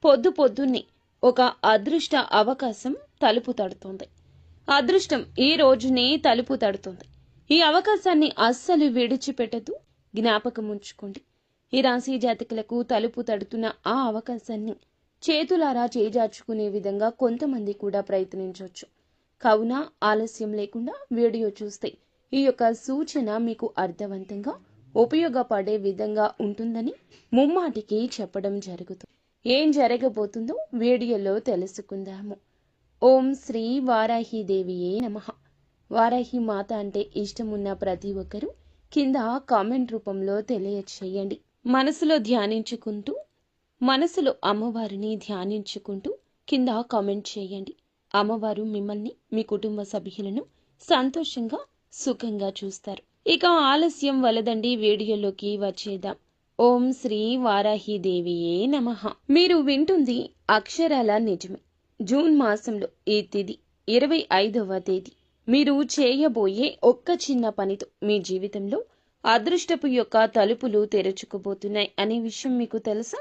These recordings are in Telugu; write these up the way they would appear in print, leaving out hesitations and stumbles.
పొద్దు పొద్దున్నే ఒక అదృష్ట అవకాశం తలుపు తడుతోంది. అదృష్టం ఈ రోజునే తలుపు తడుతోంది. ఈ అవకాశాన్ని అస్సలు విడిచిపెట్టదు, జ్ఞాపకం ఉంచుకోండి. ఈ రాశి జాతకులకు తలుపు తడుతున్న ఆ అవకాశాన్ని చేతులారా చేజార్చుకునే విధంగా కొంతమంది కూడా ప్రయత్నించవచ్చు. కావున ఆలస్యం లేకుండా వీడియో చూస్తే ఈ యొక్క సూచన మీకు అర్థవంతంగా ఉపయోగపడే విధంగా ఉంటుందని ముమ్మాటికి చెప్పడం జరుగుతుంది. ఏం జరగబోతుందో వీడియోలో తెలుసుకుందాము. ఓం శ్రీ వారాహిదేవియే నమః. వారాహి మాత అంటే ఇష్టమున్న ప్రతి ఒక్కరూ కింద కామెంట్ రూపంలో తెలియచేయండి. మనసులో ధ్యానించుకుంటూ, మనసులో అమ్మవారిని ధ్యానించుకుంటూ కింద కామెంట్ చేయండి. అమ్మవారు మిమ్మల్ని, మీ కుటుంబ సభ్యులను సంతోషంగా, సుఖంగా చూస్తారు. ఇక ఆలస్యం వలదండి, వీడియోలోకి వచ్చేద్దాం. ఓం శ్రీ వారాహిదేవియే నమః. మీరు వింటుంది అక్షరాల నిజమే. జూన్ మాసంలో ఈ తిథి 25వ తేదీ. మీరు చేయబోయే ఒక్క చిన్న పనితో మీ జీవితంలో అదృష్టపు యొక్క తలుపులు తెరుచుకోబోతున్నాయి అనే విషయం మీకు తెలుసా?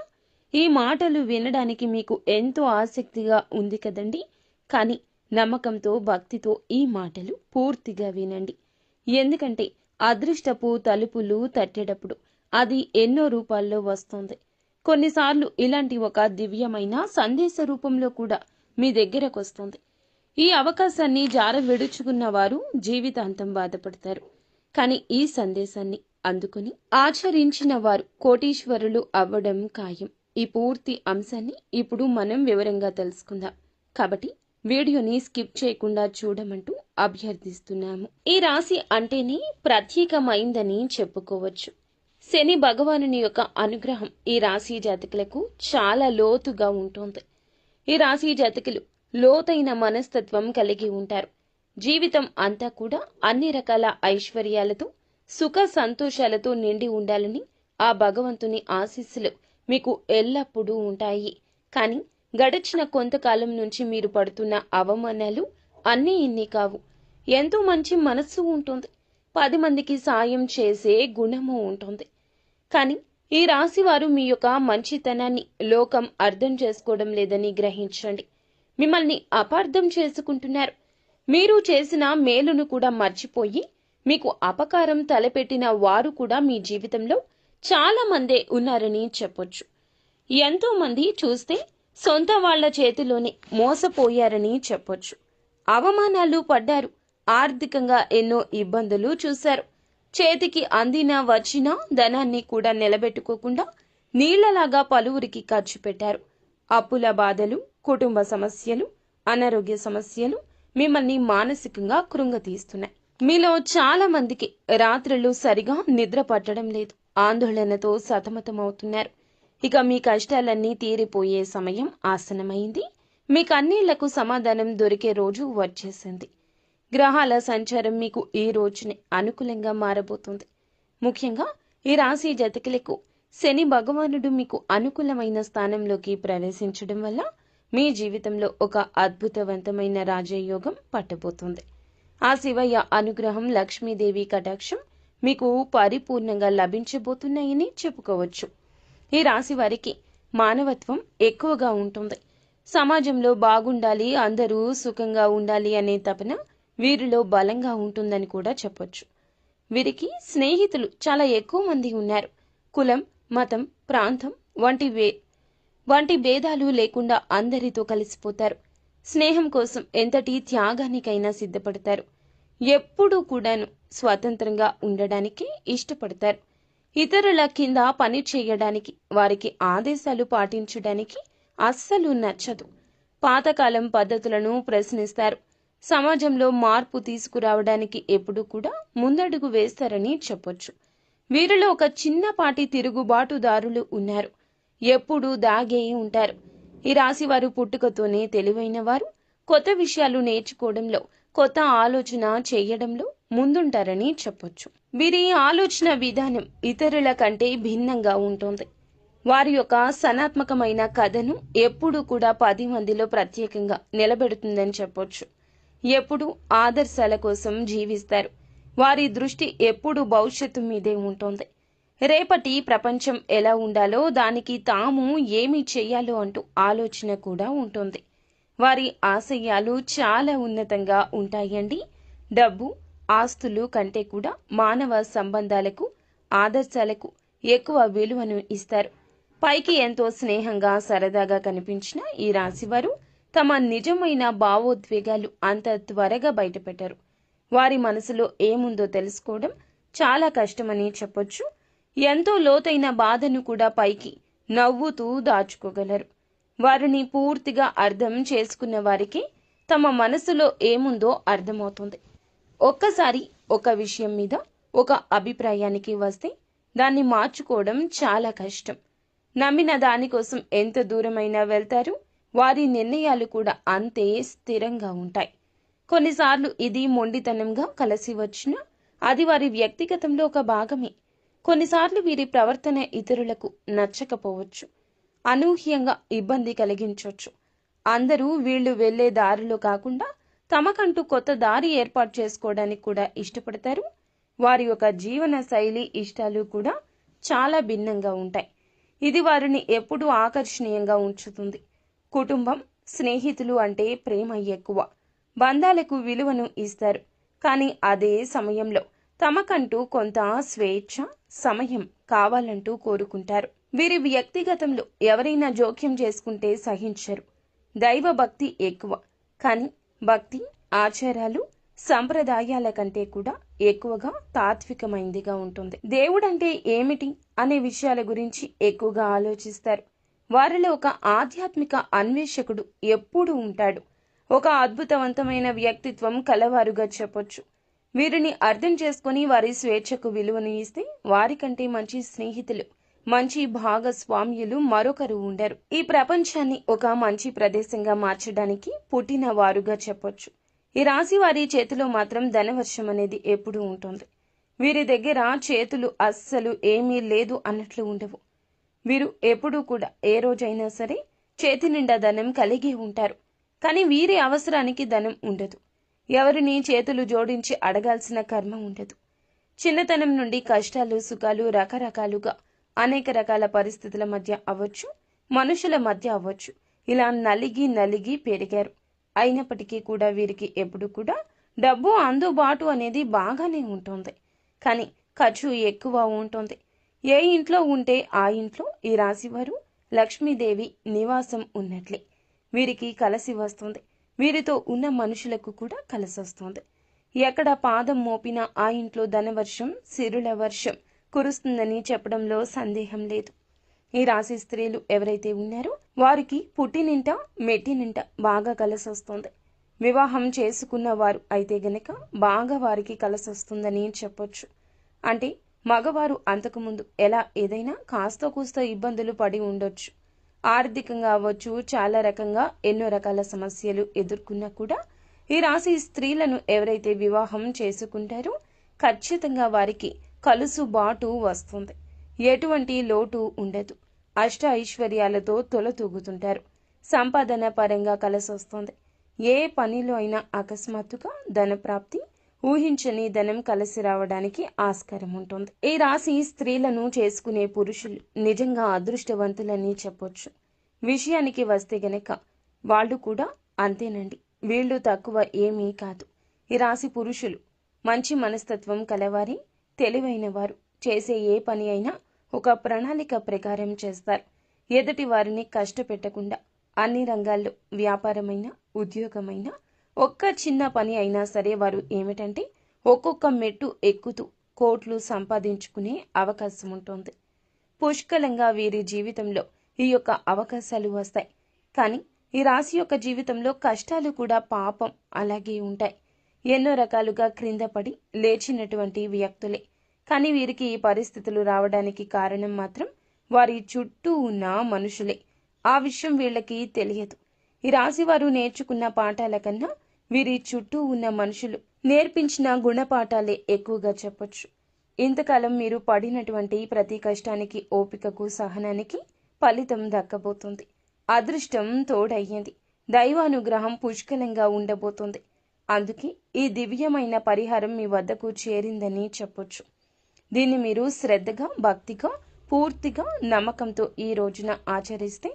ఈ మాటలు వినడానికి మీకు ఎంతో ఆసక్తిగా ఉంది కదండి. కానీ నమ్మకంతో, భక్తితో ఈ మాటలు పూర్తిగా వినండి. ఎందుకంటే అదృష్టపు తలుపులు తట్టేటప్పుడు అది ఎన్నో రూపాల్లో వస్తుంది. కొన్నిసార్లు ఇలాంటి ఒక దివ్యమైన సందేశ రూపంలో కూడా మీ దగ్గరకు వస్తుంది. ఈ అవకాశాన్ని విడుచుకున్న వారు జీవితాంతం బాధపడతారు. కానీ ఈ సందేశాన్ని అందుకుని ఆచరించిన వారు కోటీశ్వరులు అవ్వడం ఖాయం. ఈ పూర్తి అంశాన్ని ఇప్పుడు మనం వివరంగా తెలుసుకుందాం. కాబట్టి వీడియోని స్కిప్ చేయకుండా చూడమంటూ అభ్యర్థిస్తున్నాము. ఈ రాశి అంటేనే ప్రత్యేకమైందని చెప్పుకోవచ్చు. శని భగవానుని యొక్క అనుగ్రహం ఈ రాశి జాతకులకు చాలా లోతుగా ఉంటుంది. ఈ రాశి జాతకులు లోతైన మనస్తత్వం కలిగి ఉంటారు. జీవితం అంతా కూడా అన్ని రకాల ఐశ్వర్యాలతో, సుఖ సంతోషాలతో నిండి ఉండాలని ఆ భగవంతుని ఆశీస్సులు మీకు ఎల్లప్పుడూ ఉంటాయి. కానీ గడిచిన కొంతకాలం నుంచి మీరు పడుతున్న అవమానాలు అన్నీ ఇన్ని కావు. ఎంతో మంచి మనస్సు ఉంటుంది. 10 మందికి సాయం చేసే గుణము ఉంటుంది. కానీ ఈ రాశి వారు మీ యొక్క మంచితనాన్ని లోకం అర్థం చేసుకోవడం లేదని గ్రహించండి. మిమ్మల్ని అపార్థం చేసుకుంటున్నారు. మీరు చేసిన మేలును కూడా మర్చిపోయి మీకు అపకారం తలపెట్టిన వారు కూడా మీ జీవితంలో చాలా మందే ఉన్నారని చెప్పొచ్చు. ఎంతో మంది చూస్తే సొంత వాళ్ల చేతిలోనే మోసపోయారని చెప్పొచ్చు. అవమానాలు పడ్డారు. ఆర్థికంగా ఎన్నో ఇబ్బందులు చూశారు. చేతికి అందిన వచ్చిన ధనాన్ని కూడా నిలబెట్టుకోకుండా నీళ్లలాగా పలువురికి ఖర్చు పెట్టారు. అప్పుల బాధలు, కుటుంబ సమస్యలు, అనారోగ్య సమస్యలు మిమ్మల్ని మానసికంగా కృంగతీస్తున్నాయి. మీలో చాలా మందికి రాత్రులు సరిగా నిద్ర పట్టడం లేదు. ఆందోళనతో సతమతమవుతున్నారు. ఇక మీ కష్టాలన్నీ తీరిపోయే సమయం ఆసనమైంది. మీ కన్నీళ్లకు సమాధానం దొరికే రోజు వచ్చేసింది. గ్రహాల సంచారం మీకు ఈ రోజునే అనుకూలంగా మారబోతుంది. ముఖ్యంగా ఈ రాశి జాతకులకు శని భగవానుడు మీకు అనుకూలమైన స్థానంలోకి ప్రవేశించడం వల్ల మీ జీవితంలో ఒక అద్భుతవంతమైన రాజయోగం పట్టబోతుంది. ఆ శివయ్య అనుగ్రహం, లక్ష్మీదేవి కటాక్షం మీకు పరిపూర్ణంగా లభించబోతున్నాయని చెప్పుకోవచ్చు. ఈ రాశి వారికి మానవత్వం ఎక్కువగా ఉంటుంది. సమాజంలో బాగుండాలి, అందరూ సుఖంగా ఉండాలి అనే తపన వీరిలో బలంగా ఉంటుందని కూడా చెప్పొచ్చు. వీరికి స్నేహితులు చాలా ఎక్కువ మంది ఉన్నారు. కులం, మతం, ప్రాంతం వంటి భేదాలు లేకుండా అందరితో కలిసిపోతారు. స్నేహం కోసం ఎంతటి త్యాగానికైనా సిద్ధపడతారు. ఎప్పుడూ కూడాను స్వతంత్రంగా ఉండడానికి ఇష్టపడతారు. ఇతరుల కింద పని చేయడానికి, వారికి ఆదేశాలు పాటించడానికి అస్సలు నచ్చదు. పాతకాలం పద్ధతులను ప్రశ్నిస్తారు. సమాజంలో మార్పు తీసుకురావడానికి ఎప్పుడూ కూడా ముందడుగు వేస్తారని చెప్పొచ్చు. వీరిలో ఒక చిన్నపాటి తిరుగుబాటుదారులు ఉన్నారు. ఎప్పుడూ దాగే ఉంటారు. ఈ రాశి వారు పుట్టుకతోనే తెలివైన వారు. కొత్త విషయాలు నేర్చుకోవడంలో, కొత్త ఆలోచన చేయడంలో ముందుంటారని చెప్పొచ్చు. వీరి ఆలోచన విధానం ఇతరుల కంటే భిన్నంగా ఉంటుంది. వారి యొక్క సనాత్మకమైన కథను ఎప్పుడూ కూడా 10 మందిలో ప్రత్యేకంగా నిలబెడుతుందని చెప్పొచ్చు. ఎప్పుడూ ఆదర్శాల కోసం జీవిస్తారు. వారి దృష్టి ఎప్పుడూ భవిష్యత్తు మీదే ఉంటుంది. రేపటి ప్రపంచం ఎలా ఉండాలో, దానికి తాము ఏమి చెయ్యాలో అంటూ ఆలోచన కూడా ఉంటుంది. వారి ఆశయాలు చాలా ఉన్నతంగా ఉంటాయండి. డబ్బు, ఆస్తులు కంటే కూడా మానవ సంబంధాలకు, ఆదర్శాలకు ఎక్కువ విలువను ఇస్తారు. పైకి ఎంతో స్నేహంగా, సరదాగా కనిపించిన ఈ రాశివారు తమ నిజమైన భావోద్వేగాలు అంత త్వరగా బయటపెట్టారు. వారి మనసులో ఏముందో తెలుసుకోవడం చాలా కష్టమని చెప్పొచ్చు. ఎంతో లోతైన బాధను కూడా పైకి నవ్వుతూ దాచుకోగలరు. వారిని పూర్తిగా అర్థం చేసుకున్న వారికి తమ మనసులో ఏముందో అర్థమవుతుంది. ఒక్కసారి ఒక విషయం మీద ఒక అభిప్రాయానికి వస్తే దాన్ని మార్చుకోవడం చాలా కష్టం. నమ్మిన దానికోసం ఎంత దూరమైనా వెళ్తారు. వారి నిర్ణయాలు కూడా అంతే స్థిరంగా ఉంటాయి. కొన్నిసార్లు ఇది మొండితనంగా కలిసి వచ్చినా అది వారి వ్యక్తిగతంలో ఒక భాగమే. కొన్నిసార్లు వీరి ప్రవర్తన ఇతరులకు నచ్చకపోవచ్చు, అనూహ్యంగా ఇబ్బంది కలిగించవచ్చు. అందరూ వీళ్ళు వెళ్లే దారిలో కాకుండా తమకంటూ కొత్త దారి ఏర్పాటు చేసుకోవడానికి కూడా ఇష్టపడతారు. వారి యొక్క జీవన శైలి, ఇష్టాలు కూడా చాలా భిన్నంగా ఉంటాయి. ఇది వారిని ఎప్పుడూ ఆకర్షణీయంగా ఉంచుతుంది. కుటుంబం, స్నేహితులు అంటే ప్రేమ ఎక్కువ, బంధాలకు విలువను ఇస్తారు. కానీ అదే సమయంలో తమకంటూ కొంత స్వేచ్ఛ, సమయం కావాలంటూ కోరుకుంటారు. వీరి వ్యక్తిగతంలో ఎవరైనా జోక్యం చేసుకుంటే సహించరు. దైవ భక్తి ఎక్కువ, కానీ భక్తి, ఆచారాలు, సంప్రదాయాల కంటే కూడా ఎక్కువగా తాత్వికమైందిగా ఉంటుంది. దేవుడంటే ఏమిటి అనే విషయాల గురించి ఎక్కువగా ఆలోచిస్తారు. వారిలో ఒక ఆధ్యాత్మిక అన్వేషకుడు ఎప్పుడూ ఉంటాడు. ఒక అద్భుతవంతమైన వ్యక్తిత్వం కలవారుగా చెప్పొచ్చు. వీరిని అర్థం చేసుకుని వారి స్వేచ్ఛకు విలువను ఇస్తే వారికంటే మంచి స్నేహితులు, మంచి భాగస్వామ్యులు మరొకరు ఉండరు. ఈ ప్రపంచాన్ని ఒక మంచి ప్రదేశంగా మార్చడానికి పుట్టిన వారుగా చెప్పొచ్చు. ఈ రాశి వారి చేతిలో మాత్రం ధనవర్షం అనేది ఎప్పుడూ ఉంటుంది. వీరి దగ్గర చేతులు అస్సలు ఏమీ లేదు అన్నట్లు ఉండవు. వీరు ఎప్పుడూ కూడా ఏ రోజైనా సరే చేతి నిండా ధనం కలిగి ఉంటారు. కానీ వీరి అవసరానికి ధనం ఉండదు. ఎవరిని చేతులు జోడించి అడగాల్సిన కర్మ ఉండదు. చిన్నతనం నుండి కష్టాలు, సుఖాలు రకరకాలుగా అనేక రకాల పరిస్థితుల మధ్య అవ్వచ్చు, మనుషుల మధ్య అవ్వచ్చు, ఇలా నలిగి పెరిగారు. అయినప్పటికీ కూడా వీరికి ఎప్పుడు కూడా డబ్బు అందుబాటు అనేది బాగానే ఉంటుంది. కానీ ఖర్చు ఎక్కువ ఉంటుంది. ఏ ఇంట్లో ఉంటే ఆ ఇంట్లో ఈ రాశివారు లక్ష్మీదేవి నివాసం ఉన్నట్లే. వీరికి కలిసి వస్తుంది. వీరితో ఉన్న మనుషులకు కూడా కలిసి వస్తుంది. ఎక్కడ పాదం మోపినా ఆ ఇంట్లో ధనవర్షం, సిరుల వర్షం కురుస్తుందని చెప్పడంలో సందేహం లేదు. ఈ రాశి స్త్రీలు ఎవరైతే ఉన్నారో వారికి పుట్టినింట, మెట్టినింట బాగా కలిసి వస్తుంది. వివాహం చేసుకున్న వారు అయితే గనక బాగా వారికి కలిసి వస్తుందని చెప్పొచ్చు. అంటే మగవారు అంతకుముందు ఎలా ఏదైనా కాస్త కూస్త ఇబ్బందులు పడి ఉండొచ్చు. ఆర్థికంగా అవ్వచ్చు, చాలా రకంగా ఎన్నో రకాల సమస్యలు ఎదుర్కొన్నా కూడా ఈ రాశి స్త్రీలను ఎవరైతే వివాహం చేసుకుంటారో ఖచ్చితంగా వారికి కలుసుబాటు వస్తుంది. ఎటువంటి లోటు ఉండదు. అష్ట ఐశ్వర్యాలతో తొలతూగుతుంటారు. సంపాదన పరంగా కలిసి వస్తుంది. ఏ పనిలో అయినా అకస్మాత్తుగా ధనప్రాప్తి, ఊహించని ధనం కలిసి రావడానికి ఆస్కారం ఉంటుంది. ఈ రాశి స్త్రీలను చేసుకునే పురుషులు నిజంగా అదృష్టవంతులని చెప్పొచ్చు. విషయానికి వస్తే గనక వాళ్ళు కూడా అంతేనండి. వీళ్ళు తక్కువ ఏమీ కాదు. ఈ రాశి పురుషులు మంచి మనస్తత్వం కలవారి, తెలివైన వారు. చేసే ఏ పని అయినా ఒక ప్రణాళిక ప్రకారం చేస్తారు. ఎదుటి వారిని కష్టపెట్టకుండా అన్ని రంగాల్లో వ్యాపారమైనా, ఉద్యోగమైనా, ఒక్క చిన్న పని అయినా సరే వారు ఏమిటంటే ఒక్కొక్క మెట్టు ఎక్కుతూ కోట్లు సంపాదించుకునే అవకాశం ఉంటుంది. పుష్కలంగా వీరి జీవితంలో ఈ యొక్క అవకాశాలు వస్తాయి. కానీ ఈ రాశి యొక్క జీవితంలో కష్టాలు కూడా పాపం అలాగే ఉంటాయి. ఎన్నో రకాలుగా క్రింద పడి లేచినటువంటి వ్యక్తులే. కానీ వీరికి ఈ పరిస్థితులు రావడానికి కారణం మాత్రం వారి చుట్టూ ఉన్న మనుషులే. ఆ విషయం వీళ్ళకి తెలియదు. ఈ రాశి వారు నేర్చుకున్న పాఠాల కన్నా వీరి చుట్టూ ఉన్న మనుషులు నేర్పించిన గుణపాఠాలే ఎక్కువగా చెప్పొచ్చు. ఇంతకాలం మీరు పడినటువంటి ప్రతి కష్టానికి, ఓపికకు, సహనానికి ఫలితం దక్కబోతుంది. అదృష్టం తోడయ్యింది. దైవానుగ్రహం పుష్కలంగా ఉండబోతుంది. అందుకే ఈ దివ్యమైన పరిహారం మీ వద్దకు చేరిందని చెప్పొచ్చు. దీన్ని మీరు శ్రద్ధగా, భక్తిగా, పూర్తిగా నమ్మకంతో ఈ రోజున ఆచరిస్తే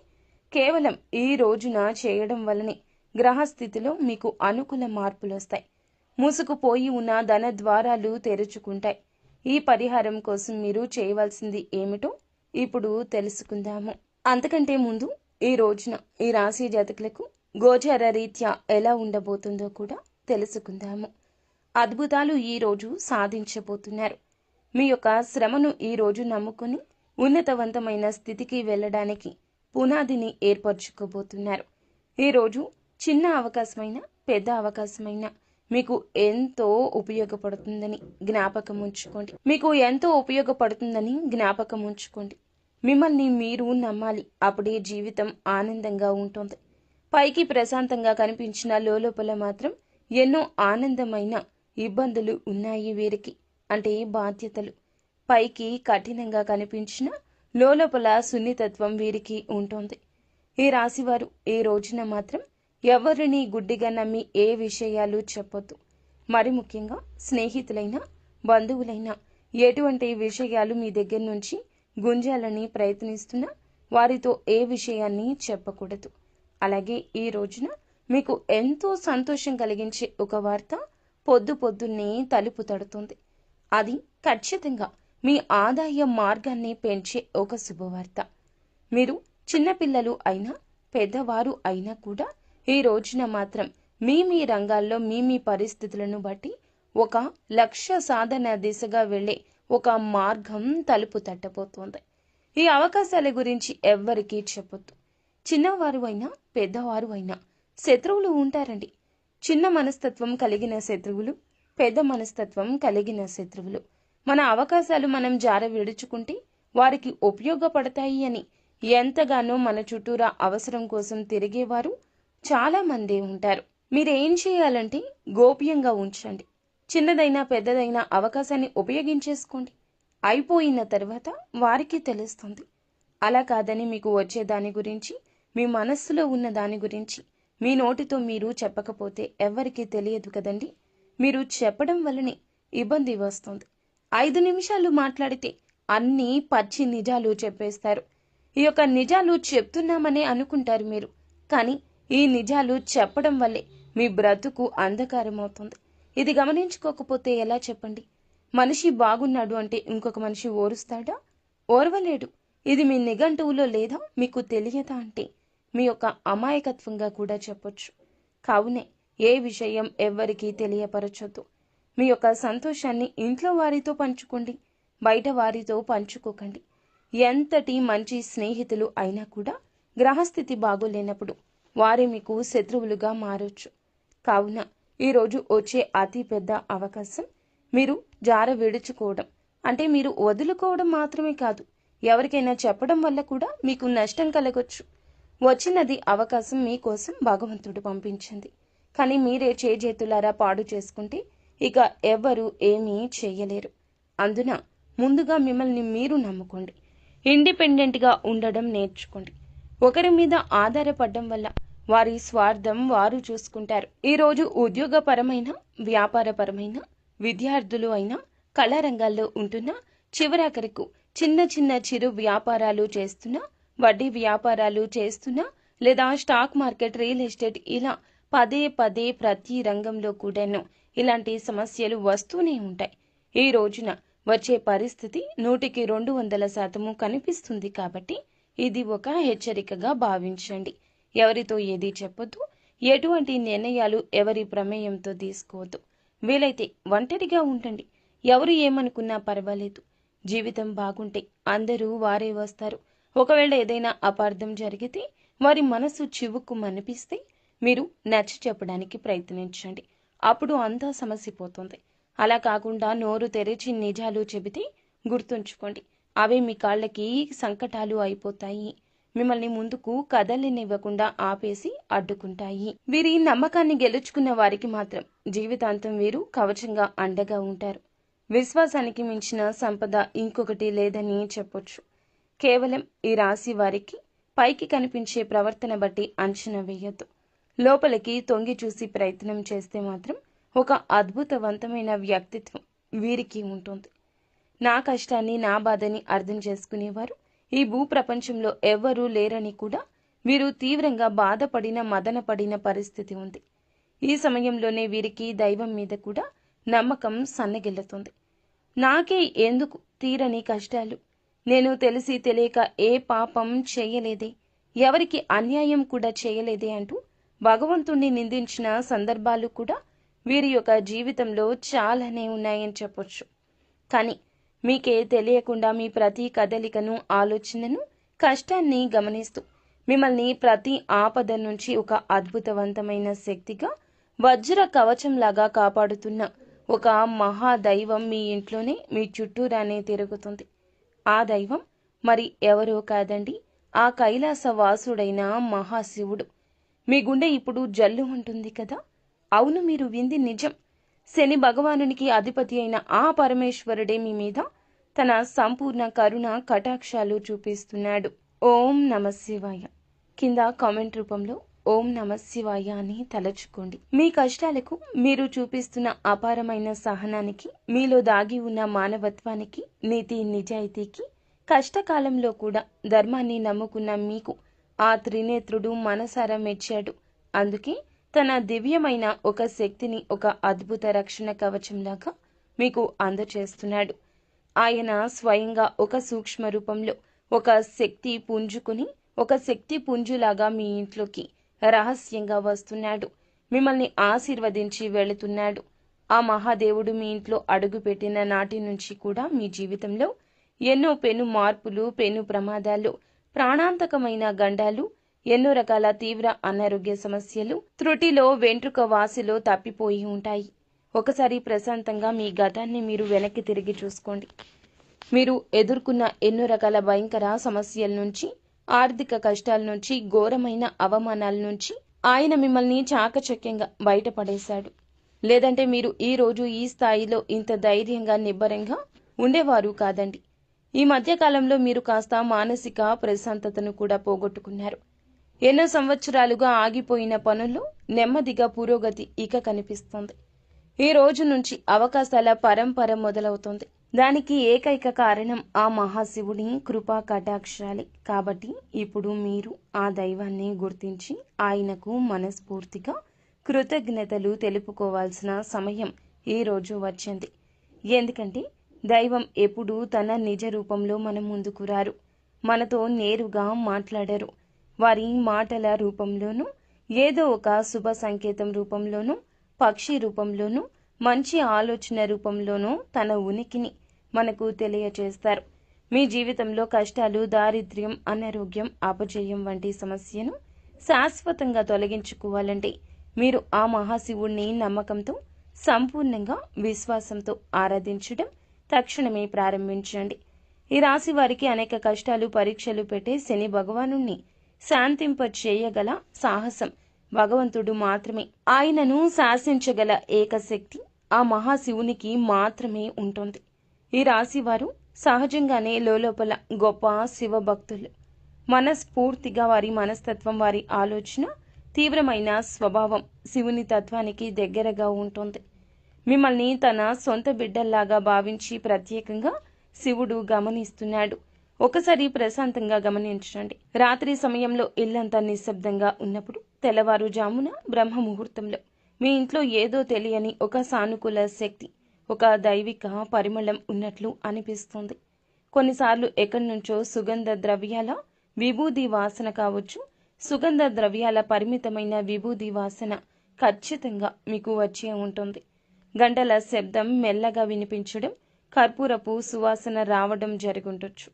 కేవలం ఈ రోజున చేయడం వల్లనే గ్రహస్థితిలో మీకు అనుకూల మార్పులు వస్తాయి. మూసుకుపోయి ఉన్న ధన ద్వారాలు తెరుచుకుంటాయి. ఈ పరిహారం కోసం మీరు చేయవలసింది ఏమిటో ఇప్పుడు తెలుసుకుందాము. అంతకంటే ముందు ఈ రోజున ఈ రాశి జాతకులకు గోచార రీత్యా ఎలా ఉండబోతుందో కూడా తెలుసుకుందాము. అద్భుతాలు ఈ రోజు సాధించబోతున్నారు. మీ యొక్క శ్రమను ఈ రోజు నమ్ముకుని ఉన్నతవంతమైన స్థితికి వెళ్ళడానికి పునాదిని ఏర్పరచుకోబోతున్నారు. ఈరోజు చిన్న అవకాశమైన పెద్ద అవకాశమైన మీకు ఎంతో ఉపయోగపడుతుందని జ్ఞాపకం ఉంచుకోండి. మిమ్మల్ని మీరు నమ్మాలి. అప్పుడే జీవితం ఆనందంగా ఉంటుంది. పైకి ప్రశాంతంగా కనిపించిన లోపల మాత్రం ఎన్నో ఆనందమైన ఇబ్బందులు ఉన్నాయి వీరికి. అంటే బాధ్యతలు. పైకి కఠినంగా కనిపించిన లోపల సున్నితత్వం వీరికి ఉంటుంది. ఈ రాశివారు ఈ రోజున మాత్రం ఎవరిని గుడ్డిగా నమ్మి ఏ విషయాలు చెప్పొద్దు. మరి ముఖ్యంగా స్నేహితులైనా బంధువులైనా ఎటువంటి విషయాలు మీ దగ్గర నుంచి గుంజాలని ప్రయత్నిస్తున్నా వారితో ఏ విషయాన్ని చెప్పకూడదు. అలాగే ఈ రోజున మీకు ఎంతో సంతోషం కలిగించే ఒక వార్త పొద్దున్నే తలుపు తడుతుంది. అది ఖచ్చితంగా మీ ఆదాయ మార్గాన్ని పెంచే ఒక శుభవార్త. మీరు చిన్నపిల్లలు అయినా పెద్దవారు అయినా కూడా ఈ రోజున మాత్రం మీ రంగాల్లో మీ పరిస్థితులను బట్టి ఒక లక్ష్య సాధన దిశగా వెళ్లే ఒక మార్గం తలుపు తట్టబోతోంది. ఈ అవకాశాల గురించి ఎవ్వరికీ చెప్పొద్దు. చిన్నవారు అయినా పెద్దవారు అయినా శత్రువులు ఉంటారండి. చిన్న మనస్తత్వం కలిగిన శత్రువులు, పెద్ద మనస్తత్వం కలిగిన శత్రువులు. మన అవకాశాలు మనం జార విడుచుకుంటే వారికి ఉపయోగపడతాయి అని ఎంతగానో మన చుట్టూరా అవసరం కోసం తిరిగేవారు చాలా మందే ఉంటారు. మీరేం చేయాలంటే గోప్యంగా ఉంచండి. చిన్నదైనా పెద్దదైనా అవకాశాన్ని ఉపయోగించేసుకోండి. అయిపోయిన తర్వాత వారికి తెలుస్తుంది. అలా కాదని మీకు వచ్చే దాని గురించి, మీ మనస్సులో ఉన్న దాని గురించి మీ నోటితో మీరు చెప్పకపోతే ఎవ్వరికీ తెలియదు కదండి. మీరు చెప్పడం వల్లనే ఇబ్బంది వస్తుంది. 5 నిమిషాలు మాట్లాడితే అన్నీ పచ్చి నిజాలు చెప్పేస్తారు. ఈ యొక్క నిజాలు చెప్తున్నామనే అనుకుంటారు మీరు. కానీ ఈ నిజాలు చెప్పడం వల్లే మీ బ్రతుకు అంధకారం అవుతుంది. ఇది గమనించుకోకపోతే ఎలా చెప్పండి? మనిషి బాగున్నాడు అంటే ఇంకొక మనిషి ఓరుస్తాడా? ఓర్వలేడు. ఇది మీ నిఘంటువులో లేదా మీకు తెలియదా అంటే మీ యొక్క అమాయకత్వంగా కూడా చెప్పొచ్చు. కావునే ఏ విషయం ఎవ్వరికీ తెలియపరచొద్దు. మీ యొక్క సంతోషాన్ని ఇంట్లో వారితో పంచుకోండి, బయట వారితో పంచుకోకండి. ఎంతటి మంచి స్నేహితులు అయినా కూడా గ్రహస్థితి బాగోలేనప్పుడు వారే మీకు శత్రువులుగా మారొచ్చు. కావున ఈరోజు వచ్చే అతి పెద్ద అవకాశం మీరు జార విడుచుకోవడం, అంటే మీరు వదులుకోవడం మాత్రమే కాదు, ఎవరికైనా చెప్పడం వల్ల కూడా మీకు నష్టం కలగొచ్చు. వచ్చినది అవకాశం మీకోసం భగవంతుడు పంపించింది. కానీ మీరే చేజేతులారా పాడు చేసుకుంటే ఇక ఎవ్వరూ ఏమీ చెయ్యలేరు. అందున ముందుగా మిమ్మల్ని మీరు నమ్ముకోండి. ఇండిపెండెంట్గా ఉండడం నేర్చుకోండి. ఒకరి మీద ఆధారపడడం వల్ల వారి స్వార్థం వారు చూసుకుంటారు. ఈరోజు ఉద్యోగపరమైన, వ్యాపారపరమైన, విద్యార్థులు అయినా, కళారంగాల్లో ఉంటున్నా, చివరాఖరకు చిన్న చిరు వ్యాపారాలు చేస్తున్నా, వడ్డీ వ్యాపారాలు చేస్తున్నా, లేదా స్టాక్ మార్కెట్, రియల్ ఎస్టేట్ ఇలా పదే ప్రతి రంగంలో కూడాను ఇలాంటి సమస్యలు వస్తూనే ఉంటాయి. ఈ రోజున వచ్చే పరిస్థితి 100% కనిపిస్తుంది. కాబట్టి ఇది ఒక హెచ్చరికగా భావించండి. ఎవరితో ఏది చెప్పొద్దు. ఎటువంటి నిర్ణయాలు ఎవరి ప్రమేయంతో తీసుకోవద్దు. వీలైతే ఒంటరిగా ఉండండి. ఎవరు ఏమనుకున్నా పర్వాలేదు. జీవితం బాగుంటే అందరూ వారే వస్తారు. ఒకవేళ ఏదైనా అపార్థం జరిగితే, వారి మనసు చివుక్కు మనిపిస్తే మీరు నచ్చ చెప్పడానికి ప్రయత్నించండి. అప్పుడు అంతా సమసిపోతుంది. అలా కాకుండా నోరు తెరిచి నిజాలు చెబితే గుర్తుంచుకోండి, అవే మీ కాళ్ళకి సంకటాలు అయిపోతాయి. మిమ్మల్ని ముందుకు కదలనివ్వకుండా ఆపేసి అడ్డుకుంటాయి. వీరి నమ్మకాన్ని గెలుచుకున్న వారికి మాత్రం జీవితాంతం వీరు కవచంగా అండగా ఉంటారు. విశ్వాసానికి మించిన సంపద ఇంకొకటి లేదని చెప్పొచ్చు. కేవలం ఈ రాశి వారికి పైకి కనిపించే ప్రవర్తన బట్టి అంచనా వేయొద్దు. లోపలికి తొంగి చూసి ప్రయత్నం చేస్తే మాత్రం ఒక అద్భుతవంతమైన వ్యక్తిత్వం వీరికి ఉంటుంది. నా కష్టాన్ని, నా బాధని అర్థం చేసుకునేవారు ఈ భూప్రపంచంలో ఎవ్వరూ లేరని కూడా వీరు తీవ్రంగా బాధపడిన, మదనపడిన పరిస్థితి ఉంది. ఈ సమయంలోనే వీరికి దైవం మీద కూడా నమ్మకం సన్నగిల్లుతుంది. నాకే ఎందుకు తీరని కష్టాలు? నేను తెలిసి తెలియక ఏ పాపం చేయలేదే, ఎవరికి అన్యాయం కూడా చేయలేదే అంటూ భగవంతుణ్ణి నిందించిన సందర్భాలు కూడా వీరి యొక్క జీవితంలో చాలానే ఉన్నాయని చెప్పొచ్చు. కానీ మీకే తెలియకుండా మీ ప్రతి కదలికను, ఆలోచనను, కష్టాన్ని గమనిస్తూ మిమ్మల్ని ప్రతి ఆపద నుంచి ఒక అద్భుతవంతమైన శక్తిగా, వజ్ర కవచంలాగా కాపాడుతున్న ఒక మహాదైవం మీ ఇంట్లోనే, మీ చుట్టూరానే తిరుగుతుంది. ఆ దైవం మరి ఎవరో కాదండి, ఆ కైలాస వాసుడైన మహాశివుడు. మీ గుండె ఇప్పుడు జల్లు ఉంటుంది కదా? అవును, మీరు వింది నిజం. శని భగవానునికి అధిపతి అయిన ఆ పరమేశ్వరుడే మీ మీద తన సంపూర్ణ కరుణ కటాక్షాలు చూపిస్తున్నాడు. ఓం నమ శివాయ. కింద కామెంట్ రూపంలో ఓం నమ శివాయ అని తలచుకోండి. మీ కష్టాలకు మీరు చూపిస్తున్న అపారమైన సహనానికి, మీలో దాగి ఉన్న మానవత్వానికి, నీతి నిజాయితీకి, కష్టకాలంలో కూడా ధర్మాన్ని నమ్ముకున్న మీకు ఆ త్రినేత్రుడు మనసారా మెచ్చాడు. అందుకే తన దివ్యమైన ఒక శక్తిని ఒక అద్భుత రక్షణ కవచంలాగా మీకు అందచేస్తున్నాడు. ఆయన స్వయంగా ఒక సూక్ష్మ రూపంలో ఒక శక్తి పుంజుకుని, ఒక శక్తి పుంజులాగా మీ ఇంట్లోకి రహస్యంగా వస్తున్నాడు. మిమ్మల్ని ఆశీర్వదించి వెళుతున్నాడు. ఆ మహాదేవుడు మీ ఇంట్లో అడుగుపెట్టిన నాటి నుంచి కూడా మీ జీవితంలో ఎన్నో పెను మార్పులు, పెను ప్రమాదాలు, ప్రాణాంతకమైన గండాలు, ఎన్నో రకాల తీవ్ర అనారోగ్య సమస్యలు, త్రుటిలో వెంట్రుక వాసిలో తప్పిపోయి ఉంటాయి. ఒకసారి ప్రశాంతంగా మీ గతాన్ని మీరు వెనక్కి తిరిగి చూసుకోండి. మీరు ఎదుర్కొన్న ఎన్నో రకాల భయంకర సమస్యల నుంచి, ఆర్థిక కష్టాల నుంచి, ఘోరమైన అవమానాల నుంచి ఆయన మిమ్మల్ని చాకచక్యంగా బయటపడేశాడు. లేదంటే మీరు ఈ రోజు ఈ స్థాయిలో ఇంత ధైర్యంగా, నిబ్బరంగా ఉండేవారు కాదండి. ఈ మధ్యకాలంలో మీరు కాస్త మానసిక ప్రశాంతతను కూడా పోగొట్టుకున్నారు. ఎన్నో సంవత్సరాలుగా ఆగిపోయిన పనుల్లో నెమ్మదిగా పురోగతి ఇక కనిపిస్తుంది. ఈ రోజు నుంచి అవకాశాల పరంపర మొదలవుతుంది. దానికి ఏకైక కారణం ఆ మహాశివుని కృపా కటాక్షాలే. కాబట్టి ఇప్పుడు మీరు ఆ దైవాన్ని గుర్తించి ఆయనకు మనస్ఫూర్తిగా కృతజ్ఞతలు తెలుపుకోవాల్సిన సమయం ఈ రోజు వచ్చింది. ఎందుకంటే దైవం ఎప్పుడూ తన నిజ రూపంలో మన ముందుకు రారు, మనతో నేరుగా మాట్లాడరు. వారి మాటల రూపంలోనూ, ఏదో ఒక శుభ సంకేతం రూపంలోనూ, పక్షి రూపంలోనూ, మంచి ఆలోచన రూపంలోనూ తన ఉనికిని మనకు తెలియచేస్తారు. మీ జీవితంలో కష్టాలు, దారిద్ర్యం, అనారోగ్యం, అపజయం వంటి సమస్యను శాశ్వతంగా తొలగించుకోవాలంటే మీరు ఆ మహాశివుణ్ణి నమ్మకంతో, సంపూర్ణంగా విశ్వాసంతో ఆరాధించడం తక్షణమే ప్రారంభించండి. ఈ రాశి వారికి అనేక కష్టాలు, పరీక్షలు పెట్టే శని భగవానుణ్ణి శాంతింప చేయగల సాహసం భగవంతుడు మాత్రమే. ఆయనను శాసించగల ఏకశక్తి ఆ మహాశివునికి మాత్రమే ఉంటుంది. ఈ రాశి వారు సహజంగానే లోపల గొప్ప శివభక్తులు. మనస్ఫూర్తిగా వారి మనస్తత్వం, వారి ఆలోచన, తీవ్రమైన స్వభావం శివుని తత్వానికి దగ్గరగా ఉంటుంది. మిమ్మల్ని తన సొంత బిడ్డల్లాగా భావించి ప్రత్యేకంగా శివుడు గమనిస్తున్నాడు. ఒకసారి ప్రశాంతంగా గమనించండి. రాత్రి సమయంలో ఇల్లంతా నిశ్శబ్దంగా ఉన్నప్పుడు, తెల్లవారుజామున బ్రహ్మ ముహూర్తంలో మీ ఇంట్లో ఏదో తెలియని ఒక సానుకూల శక్తి, ఒక దైవిక పరిమళం ఉన్నట్లు అనిపిస్తుంది. కొన్నిసార్లు ఎక్కడి నుంచో సుగంధ ద్రవ్యాల విభూది వాసన కావచ్చు. సుగంధ ద్రవ్యాల పరిమితమైన విభూది వాసన ఖచ్చితంగా మీకు వచ్చే ఉంటుంది. గంటల శబ్దం మెల్లగా వినిపించడం, కర్పూరపు సువాసన రావడం జరుగుండొచ్చు.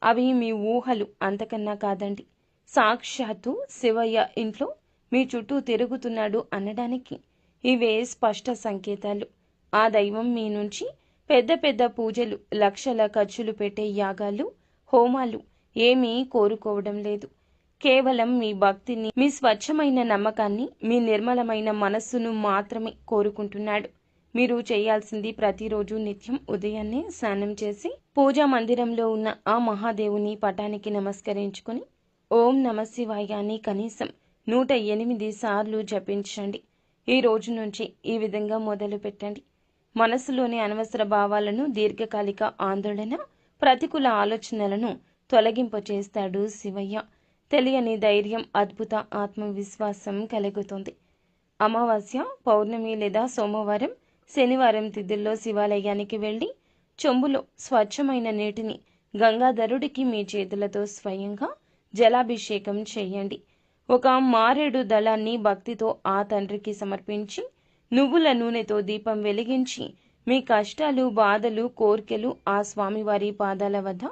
అవి మీ ఊహలు, అంతకన్నా కాదండి. సాక్షాత్తు శివయ్య ఇంట్లో మీ చుట్టూ తిరుగుతున్నాడు అనడానికి ఇవే స్పష్ట సంకేతాలు. ఆ దైవం మీ నుంచి పెద్ద పెద్ద పూజలు, లక్షల ఖర్చులు పెట్టే యాగాలు, హోమాలు ఏమీ కోరుకోవడం లేదు. కేవలం మీ భక్తిని, మీ స్వచ్ఛమైన నమ్మకాన్ని, మీ నిర్మలమైన మనస్సును మాత్రమే కోరుకుంటున్నాడు. మీరు చేయాల్సింది ప్రతిరోజు నిత్యం ఉదయాన్నే స్నానం చేసి పూజా మందిరంలో ఉన్న ఆ మహాదేవుని పటానికి నమస్కరించుకొని ఓం నమ శివాయ అని కనీసం 108 సార్లు జపించండి. ఈ రోజు నుంచి ఈ విధంగా మొదలు పెట్టండి. మనసులోని అనవసర భావాలను, దీర్ఘకాలిక ఆందోళన, ప్రతికూల ఆలోచనలను తొలగింపచేస్తాడు శివయ్య. తెలియని ధైర్యం, అద్భుత ఆత్మవిశ్వాసం కలుగుతుంది. అమావాస్య, పౌర్ణమి లేదా సోమవారం, శనివారం తిథుల్లో శివాలయానికి వెళ్ళి చెంబులో స్వచ్ఛమైన నీటిని గంగాధరుడికి మీ చేతులతో స్వయంగా జలాభిషేకం చేయండి. ఒక మారేడు దళాన్ని భక్తితో ఆ తండ్రికి సమర్పించి నువ్వుల నూనెతో దీపం వెలిగించి మీ కష్టాలు, బాధలు, కోర్కెలు ఆ స్వామివారి పాదాల వద్ద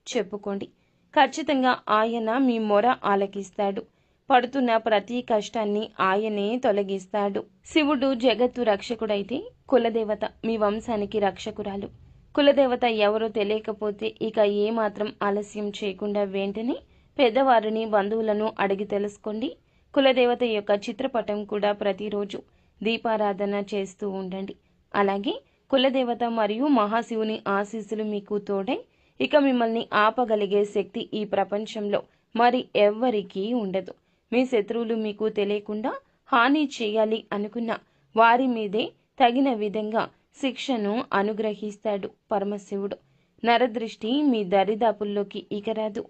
చెప్పుకోండి. ఖచ్చితంగా ఆయన మీ మొర ఆలకిస్తాడు. పడుతున్న ప్రతి కష్టాన్ని ఆయనే తొలగిస్తాడు. శివుడు జగత్తు రక్షకుడైతే కులదేవత మీ వంశానికి రక్షకురాలు. కులదేవత ఎవరో తెలియకపోతే ఇక ఏమాత్రం ఆలస్యం చేయకుండా వెంటనే పెద్దవారిని, బంధువులను అడిగి తెలుసుకోండి. కులదేవత యొక్క చిత్రపటం కూడా ప్రతిరోజు దీపారాధన చేస్తూ ఉండండి. అలాగే కులదేవత మరియు మహాశివుని ఆశీస్సులు మీకు తోడై ఇక మిమ్మల్ని ఆపగలిగే శక్తి ఈ ప్రపంచంలో మరి ఎవ్వరికీ ఉండదు. మీ శత్రువులు మీకు తెలియకుండా హాని చేయాలి అనుకున్న వారి మీదే తగిన విధంగా శిక్షను అనుగ్రహిస్తాడు పరమశివుడు. నరదృష్టి మీ దరిదాపుల్లోకి ఇక రాదు.